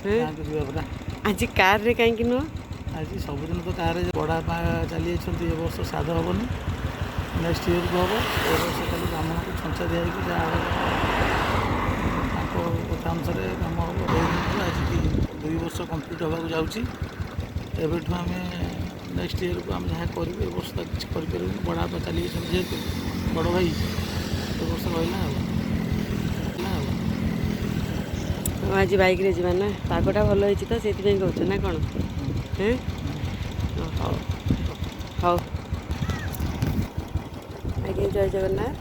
ଗାଁକୁ ଯିବା ପରା। ଆଜି କାର୍ରେ କାହିଁକି ନୁହଁ? ଆଜି ସବୁଦିନ ତ କାର୍ରେ ବଡ଼ବାପା ଚାଲି ଯାଇଛନ୍ତି, ଏ ବର୍ଷ ଶ୍ରାଦ୍ଧ ହେବନି, ନେକ୍ସଟ ଇୟରକୁ ହେବ। ଏ ବର୍ଷ ଖାଲି ବ୍ରାହ୍ମଣକୁ ଛଞ୍ଚା ଦିଆହେଇକି ଯାହା ହେବ ତାଙ୍କ କଥା ଅନୁସାରେ କାମ ହେବ। ଆଜି 2 ବର୍ଷ କମ୍ପ୍ଲିଟ୍ ହେବାକୁ ଯାଉଛି। ଏବେଠୁ ଆମେ ନେକ୍ସଟ ଇୟରକୁ ଆମେ ଯାହା କରିବୁ, ଏ ବର୍ଷ ତ କିଛି କରିପାରିବୁନି। ବଡ଼ବାପା ଚାଲି ଯାଇଛନ୍ତି ଯେହେତୁ ବଡ଼ ଭାଇ, ଏ ବର୍ଷ ରହିଲା ଆଉ। ଆଜି ବାଇକ୍ରେ ଯିବା ନା, ପାଗଟା ଭଲ ହେଇଛି ତ ସେଇଥିପାଇଁ କହୁଛ ନା କ'ଣ? ହଉ ହଉ ଆଜ୍ଞା, ଜୟ ଜଗନ୍ନାଥ।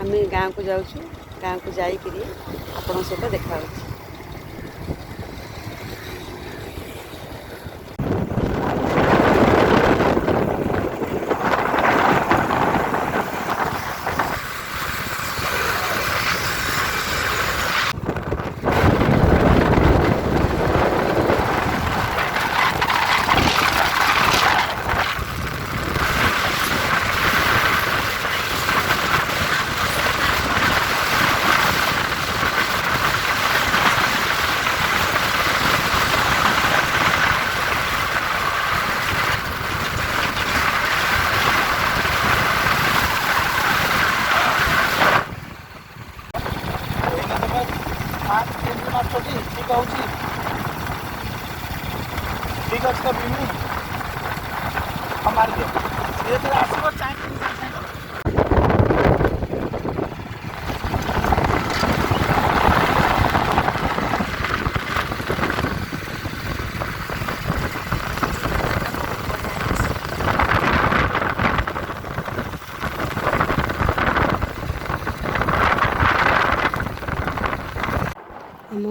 ଆମେ ଗାଁକୁ ଯାଉଛୁ, ଗାଁକୁ ଯାଇକିରି ଆପଣଙ୍କ ସହିତ ଦେଖା ହେଉଛି। ଠିକ୍ ହେଉଛି, ଠିକ୍ ଅଛି ତ ବିମି ମାରିଦିଅ, ଧୀରେ ଧୀରେ ଆସିବ। ଆମ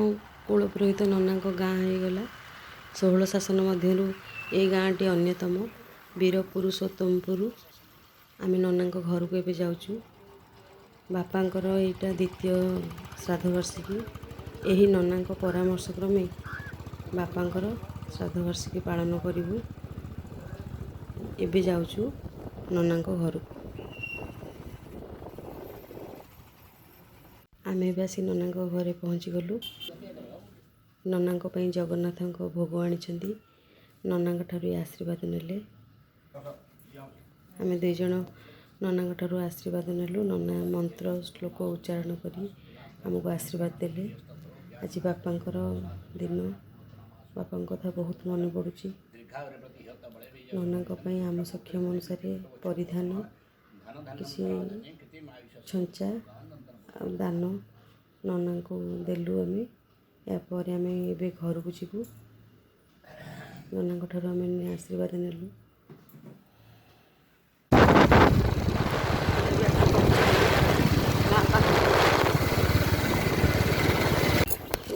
କୁଳ ପୁରୋହିତ ନନାଙ୍କ ଗାଁ ହେଇଗଲା। 16 ଶାସନ ମଧ୍ୟରୁ ଏଇ ଗାଁଟି ଅନ୍ୟତମ, ବୀର ପୁରୁଷୋତ୍ତମପୁର। ଆମେ ନନାଙ୍କ ଘରକୁ ଏବେ ଯାଉଛୁ। ବାପାଙ୍କର ଏଇଟା ଦ୍ୱିତୀୟ ଶ୍ରାଦ୍ଧବାର୍ଷିକୀ। ଏହି ନନାଙ୍କ ପରାମର୍ଶ କ୍ରମେ ବାପାଙ୍କର ଶ୍ରାଦ୍ଧବାର୍ଷିକୀ ପାଳନ କରିବୁ। ଏବେ ଯାଉଛୁ ନନାଙ୍କ ଘରକୁ। ଆମେ ଏବେ ଆସି ନନାଙ୍କ ଘରେ ପହଞ୍ଚିଗଲୁ। ନନାଙ୍କ ପାଇଁ ଜଗନ୍ନାଥଙ୍କ ଭୋଗ ଆଣିଛନ୍ତି, ନନାଙ୍କ ଠାରୁ ଆଶୀର୍ବାଦ ନେଲେ। ଆମେ 2 ଜଣ ନନାଙ୍କ ଠାରୁ ଆଶୀର୍ବାଦ ନେଲୁ। ନନା ମନ୍ତ୍ର ଶ୍ଲୋକ ଉଚ୍ଚାରଣ କରି ଆମକୁ ଆଶୀର୍ବାଦ ଦେଲେ। ଆଜି ବାପାଙ୍କର ଦିନ, ବାପାଙ୍କ କଥା ବହୁତ ମନେ ପଡ଼ୁଛି। ନନାଙ୍କ ପାଇଁ ଆମ ସକ୍ଷମ ଅନୁସାରେ ପରିଧାନ, କିଛି ଛଞ୍ଚା ଆଉ ଦାନ ନନାଙ୍କୁ ଦେଲୁ। ଆମେ ଏହାପରେ ଆମେ ଏବେ ଘରକୁ ଯିବୁ। ନନାଙ୍କ ଠାରୁ ଆମେ ଆଶୀର୍ବାଦ ନେଲୁ।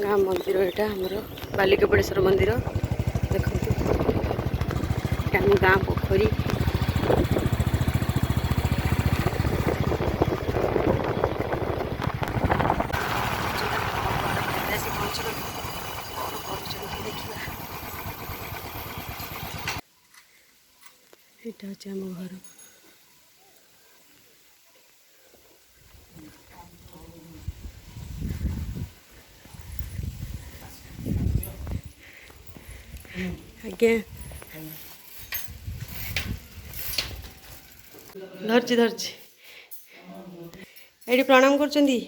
ଗାଁ ମନ୍ଦିର ଏଇଟା ଆମର ବାଲିକପଳେଶ୍ୱର ମନ୍ଦିର। ଦେଖନ୍ତୁ, ଏଇଟା ଆମ ଗାଁ ପୋଖରୀ। ଏଇଟା ହେଉଛି ଆମ ଘର। ଆଜ୍ଞା, ଧରିଛି। ଏଇଠି ପ୍ରଣାମ କରୁଛନ୍ତି,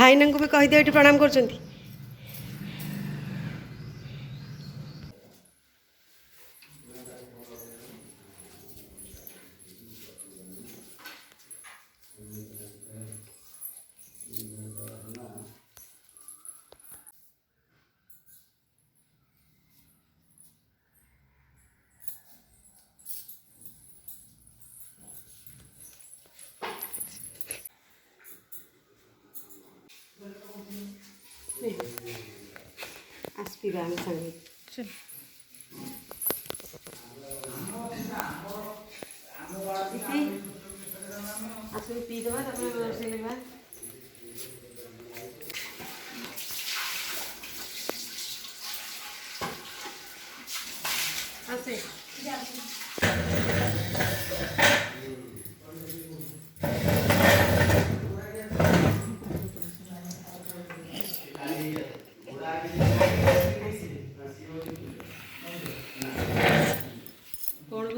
ଭାଇନାଙ୍କୁ ବି କହିଦିଅ ଏଇଠି ପ୍ରଣାମ କରୁଛନ୍ତି। ଆସିବା ଆମେ ସାଙ୍ଗେ ଆସିକି ପିଇଦେବା, ତାପରେ ରୋଷେଇ କରିବା। ଆସେ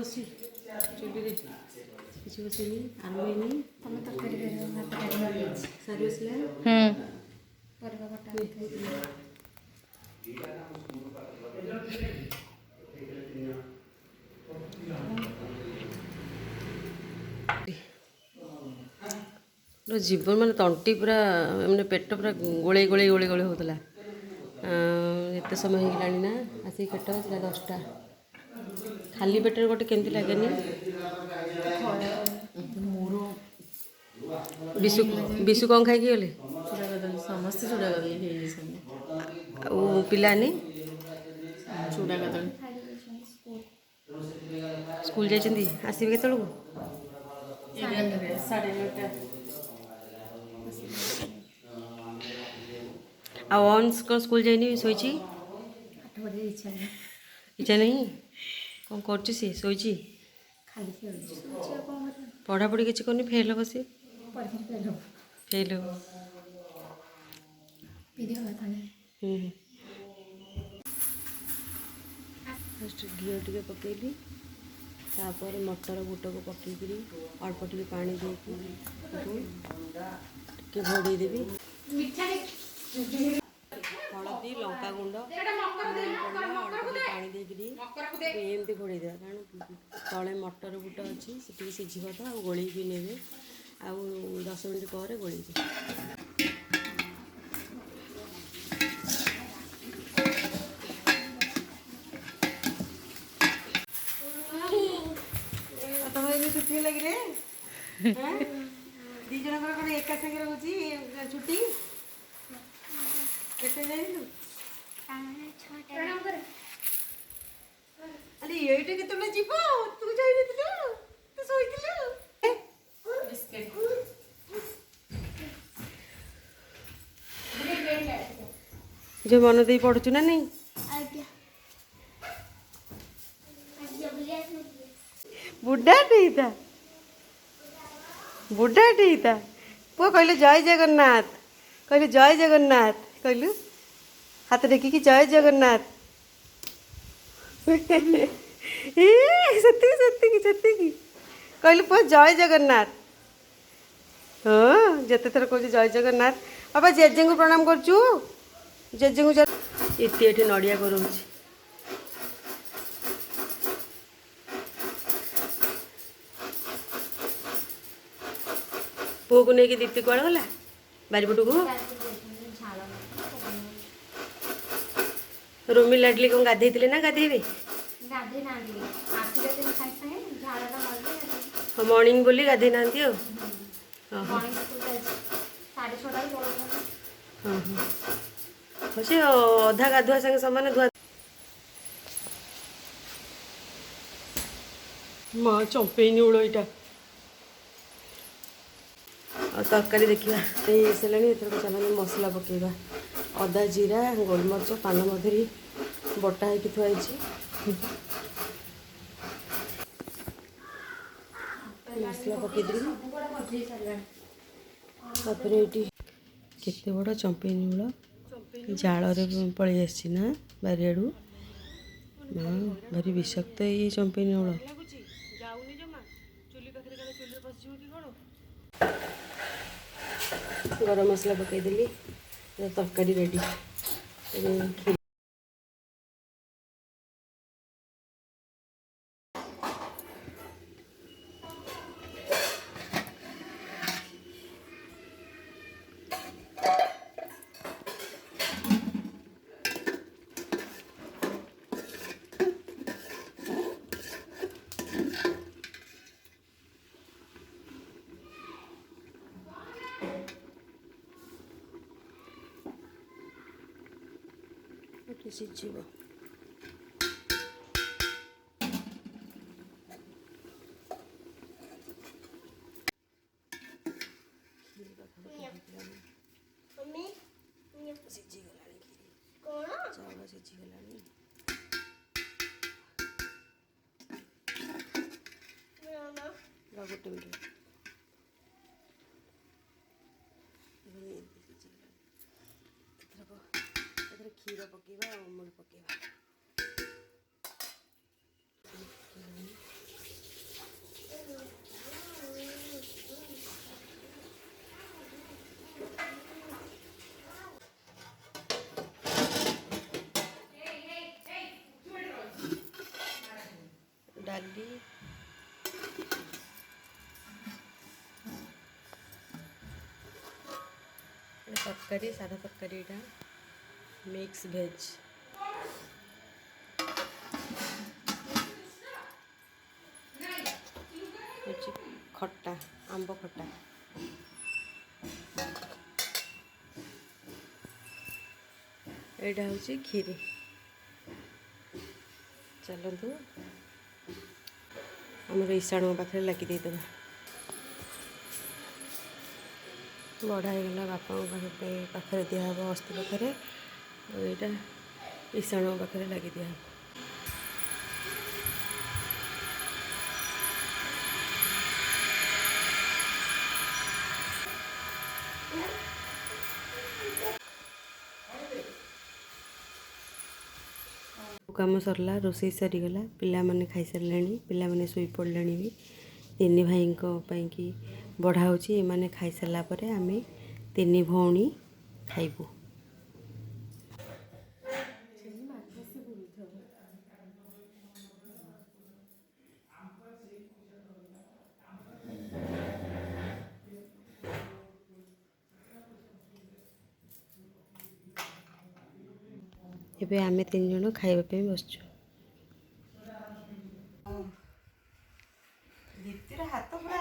ବସି ଚୁଲିରେ କିଛି ବସିନି ଆରମ୍ଭ ହେଇନି। ତମେ ତରକାରୀ କରିବ ଭାତ ଡାଲି ସାରି ବସିଲା ପରିବା କଟା ଜୀବନ ମାନେ ତଣ୍ଟି ପୁରା ମାନେ ପେଟ ପୁରା ଗୋଳେଇ ଗୋଳେଇ ଗୋଳେଇ ଗୋଳେଇ ହେଉଥିଲା। ଏତେ ସମୟ ହେଇଗଲାଣି ନା ଆସିକି କେତେ ବାଜିଲା 10ଟା। ଖାଲି ପେଟରେ ଗୋଟେ କେମିତି ଲାଗେନି। ବିଶୁ ବିଶୁ କ'ଣ ଖାଇକି ଗଲେ? ସମସ୍ତେ ଚୁଡ଼ା କଦଳୀ ହେଇଯାଇଛନ୍ତି। ଆଉ ପିଲାନି ଚୁଡ଼ା କଦଳୀ ସ୍କୁଲ ଯାଇଛନ୍ତି ଆସିବେ କେତେବେଳକୁ? 9:30 ଆଉ ଅଂଶ କ'ଣ ସ୍କୁଲ ଯାଇନି ଶୋଇଛି? ପାଠ ପଢ଼ିବାକୁ ଇଚ୍ଛା ନାହିଁ ଇଚ୍ଛା ନାହିଁ କ'ଣ କରୁଛି ସିଏ? ଶୋଇଛି ଖାଲି ଖେଳୁଛି ଶୋଉଛି ଆଉ କ'ଣ କରିବ ପଢ଼ାପଢ଼ି କିଛି କରୁନି ଫେଲ୍ ହେବ ସିଏ? ପରୀକ୍ଷାରେ ଫେଲ୍ ହେବ ଫେଲ୍ ହେବ। ପିରିୟ କଥା ନାହିଁ। ଫାଷ୍ଟ ଘିଅ ଟିକେ ପକେଇଲି ତାପରେ ମଟର ବୁଟକୁ ପକେଇକିରି ଅଳ୍ପ ଟିକେ ପାଣି ଦେଇକି ଟିକେ ଘୋଡ଼େଇ ଦେବି। ହଳଦୀ ଲଙ୍କାଗୁଣ୍ଡ ଅଳ୍ପ ପାଣି ଦେଇକିରି ଏମିତି ଘୋଡ଼େଇ ଦେବା କାରଣ ତଳେ ମଟର ବୁଟ ଅଛି ସେଠିକି ସିଝିବ ତ ଆଉ ଗୋଳେଇକି ନେବେ ଆଉ 10 ମିନିଟ୍ ପରେ ଗୋଳେଇବି। ତମେ ଏବେ ଛୁଟି ହେଲା କିରେ? ଦି ଜଣଙ୍କର କ'ଣ ଏକା ସାଙ୍ଗରେ ହେଉଛି ଛୁଟି? କେତେ ଯାଇଥିଲୁ? ଆରେ ଏଇଟା କେତେବେଳେ ଯିବ? ତୁ ଯାଇନଥିଲୁ? ତୁ ଶୋଇଥିଲୁ? ଯେ ମନ ଦେଇ ପଢୁଛୁ ନା ନାଇଁ? ବୁଢ଼ାଟେ ହେଇଥା ବୁଢ଼ାଟେ ହେଇଥା। ପୁଅ କହିଲେ ଜୟ ଜଗନ୍ନାଥ କହିଲେ ଜୟ ଜଗନ୍ନାଥ କହିଲୁ ହାତ ଟେକିକି ଜୟ ଜଗନ୍ନାଥ। ସେତିକି ସେତିକି ସେତିକି କହିଲୁ ପୁଅ ଜୟ ଜଗନ୍ନାଥ। ହଁ ଯେତେ ଥର କହୁଛୁ ଜୟ ଜଗନ୍ନାଥ। ବାପା ଜେଜେଙ୍କୁ ପ୍ରଣାମ କରୁଛୁ? ଜେଜେଙ୍କୁ ଏଠି ନଡ଼ିଆ କରଉଛି। ପୁଅକୁ ନେଇକି ଦୀପ୍ତି କୁଆଡ଼େ ଗଲା? ବାରିପଟକୁ ରୋମି ଲାଡଲି କ'ଣ ଗାଧେଇଥିଲେ ନା ଗାଧେଇବେ? ଗାଧେଇ ନାହାନ୍ତି ଆସିଲେ ସାଙ୍ଗେ ସାଙ୍ଗେ ଝାଡ଼ଟା ମାରିଲେ ହଁ ମର୍ଣ୍ଣିଂ ବୋଲି ଗାଧେଇ ନାହାନ୍ତି ଆଉ। ମର୍ଣ୍ଣିଂ ସ୍କୁଲ ଯାଇଛି 6:30ରୁ ପଳଉଛନ୍ତି। ହଁ ସେ ଅଧା ଗାଧୁଆ ସାଙ୍ଗେ ସମାନ ଧୁଆ। ମା ଚମ୍ପେଇ ନିଉଳ ଏଇଟା। ଆଉ ତରକାରୀ ଦେଖିବା ଏଇ ଆସିଲାଣି। ଏଥରକ ଚାଲନ୍ତୁ ମସଲା ପକାଇବା। ଅଦା ଜିରା ଗୋଲମରିଚ ପାନମଧୁରୀ ବଟା ହେଇକି ଥୁଆ ହେଇଛି। ମସଲା ପକେଇଦେବି। ତାପରେ ଏଇଠି କେତେ ବଡ଼ ଚମ୍ପେଇ ନିଉଳ ଜାଳରେ ପଳେଇ ଆସିଛି ନା ବାରିଆଡ଼ୁ। ଭାରି ବିଷାକ୍ତ ଏଇ ଚମ୍ପେଇ ନିଉଳ। ଗରମ ମସଲା ପକେଇଦେଲି ତରକାରୀ ରେଡ଼ି। ସିଝିବ। ସିଝିଗଲାଣି କ୍ଷୀରି ଚାଉଳ ସିଝିଗଲାଣି। ଗୋଟେ ମିନିଟ୍ ଏଥିରେ କ୍ଷୀର ପକେଇବା ଆଉ ଅମୁଲ ପକେଇବା। ଡାଲି, ତରକାରୀ, ସାଧା ତରକାରୀ, ଏଇଟା ମିକ୍ସ ଭେଜ୍। ହଉଛି ଖଟା, ଆମ୍ବ ଖଟା। ଏଇଟା ହେଉଛି କ୍ଷୀରି। ଚାଲନ୍ତୁ ଆମର ଇଶାଣଙ୍କ ପାଖରେ ଲାଗି ଦେଇଦେବା। ବଢ଼ା ହେଇଗଲା ବାପାଙ୍କ ପାଖରେ ଦିଆହେବ ଅସ୍ଥି ପାଖରେ, ଆଉ ଏଇଟା ଇଶାଣଙ୍କ ପାଖରେ ଲାଗି ଦିଆହେବ। କାମ ସରିଲା, ରୋଷେଇ ସରିଗଲା, ପିଲାମାନେ ଖାଇସାରିଲେଣି, ପିଲାମାନେ ଶୋଇପଡ଼ିଲେଣି ବି। ତିନି ଭାଇଙ୍କ ପାଇଁକି ବଢ଼ା ହେଉଛି। ଏମାନେ ଖାଇସାରିଲା ପରେ ଆମେ ତିନି ଭଉଣୀ ଖାଇବୁ। ଏବେ ଆମେ ତିନି ଜଣ ଖାଇବା ପାଇଁ ବସିଛୁ। ଦୀପ୍ତିର ହାତ ପୁରା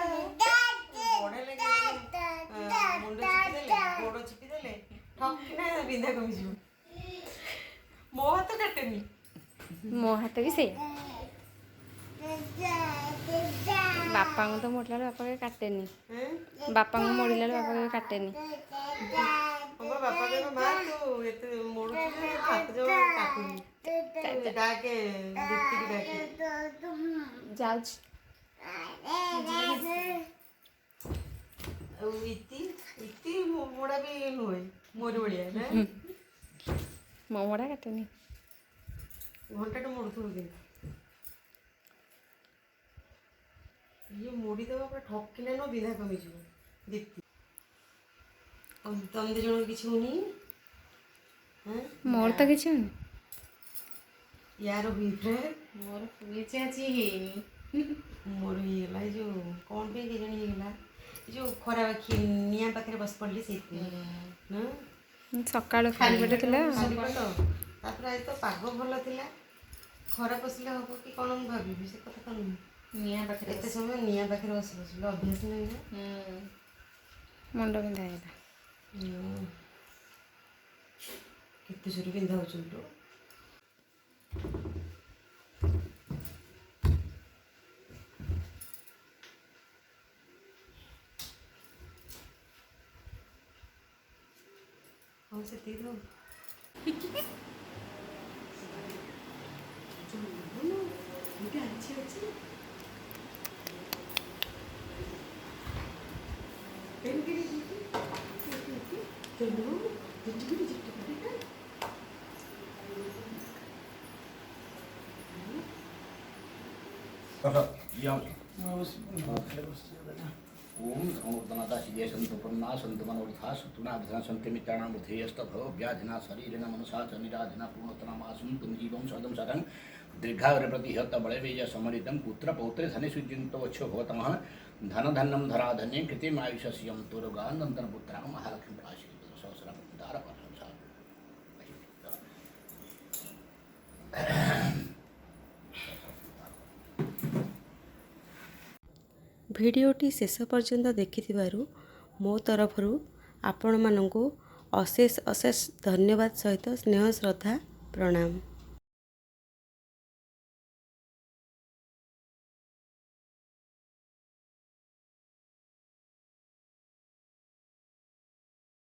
ବଢ଼େଇଲେ, ମୁଣ୍ଡ ଚିପିଦେଲେ, ଗୋଡ଼ ଚିପିଦେଲେ, ଠକିନା ବିନ୍ଧା କମିଯିବ। ମୋ ହାତ କାଟେନି। ମୋ ହାତ ବି ସେଇଆ। ବାପାଙ୍କୁ ତ ମୋଡ଼ିଲା ବେଳେ ବାପା କେବେ କାଟେନି। ବାପାଙ୍କୁ ମୋଡ଼ିଲା ବେଳେ ବାପା କେବେ କାଟେନି। ବାପା କହିବ ମା ତୁ ଏତେ ମୋଡ଼ୁଛୁ ଯେ ହାତ ଜମା କାଟୁନି। ଡାକେ ଦୀପ୍ତିକି ଡାକେ। ଯାଉଛି। ଆଉ ଇତି ମୋଡ଼ା ବି ନୁହେଁ, ମୋରି ଭଳିଆ ନା। ମୋ ମୋଡ଼ା କାଟେନି। ଘଣ୍ଟାଟେ ମୋଡ଼ୁଥିବ କିନ୍ତୁ ଇଏ ମୋଡ଼ିଦେବା ପୁରା ଠକିଲେ ନ ବିନ୍ଧା କମିଯିବ। ଦୀପ୍ତି ଆଉ ତମେ ଦି ଜଣଙ୍କ କିଛି ହଉନି? ମୋର ତ କିଛି ହଉନି। ୟାର ହୁଏ, ମୋର ହୁଏছে ଆଜି ହେଇନି। ମୋର ହେଇଗଲା। ଏଇ ଯେଉଁ କ'ଣ ପାଇଁ କେଜାଣି ହେଇଗଲା, ଏ ଯେଉଁ ଖରା ନିଆଁ ପାଖରେ ବସି ପଡ଼ିଲି ସେଇଥିପାଇଁ ନା। ସକାଳୁ ଖାଲି ପେଟ ଥିଲା। ଖାଲି ପେଟ, ତାପରେ ଆଜି ତ ପାଗ ଭଲ ଥିଲା। ଖରା ପଶିଲେ ହବ କି କ'ଣ ମୁଁ ଭାବିବି, ସେ କଥା ତ ନୁହେଁ। ନିଆଁ ପାଖରେ ଏତେ ସମୟ ନିଆଁ ପାଖରେ ବସି ବସିଲେ ଅଭ୍ୟାସ ନାହିଁ ନା। ମୁଣ୍ଡ ବିନ୍ଧା ହେଇଗଲା। କେତେ ଜୋରେ ବିନ୍ଧା ହେଉଛି ଲୋ। ହଉ ସେତିକି ଥାଉ। ओम समूर्धनाथा शिवे सन्तु पुन्ना सन्तु मनोरथा सतुनाभिधा सन्ति मित्राणां बुद्धेयस्तभव व्याधिना शरीरेण मनसा च निराधिना पूर्णतनामासुं पुञ्जीवं सदं सदं दीर्घायुरे प्रतिहत बलवेय समरितं पुत्रपौत्रे धने सुचिन्तो वक्षो भवतमः धनधन्नं धराधन्ये कृतिमायुषस्यं तुरुगानन्दनं पुत्रां महालक्ष्मी राशि सहस्रं दारपरं ଭିଡ଼ିଓଟି ଶେଷ ପର୍ଯ୍ୟନ୍ତ ଦେଖିଥିବାରୁ ମୋ ତରଫରୁ ଆପଣମାନଙ୍କୁ ଅଶେଷ ଅଶେଷ ଧନ୍ୟବାଦ ସହିତ ସ୍ନେହ ଶ୍ରଦ୍ଧା ପ୍ରଣାମ।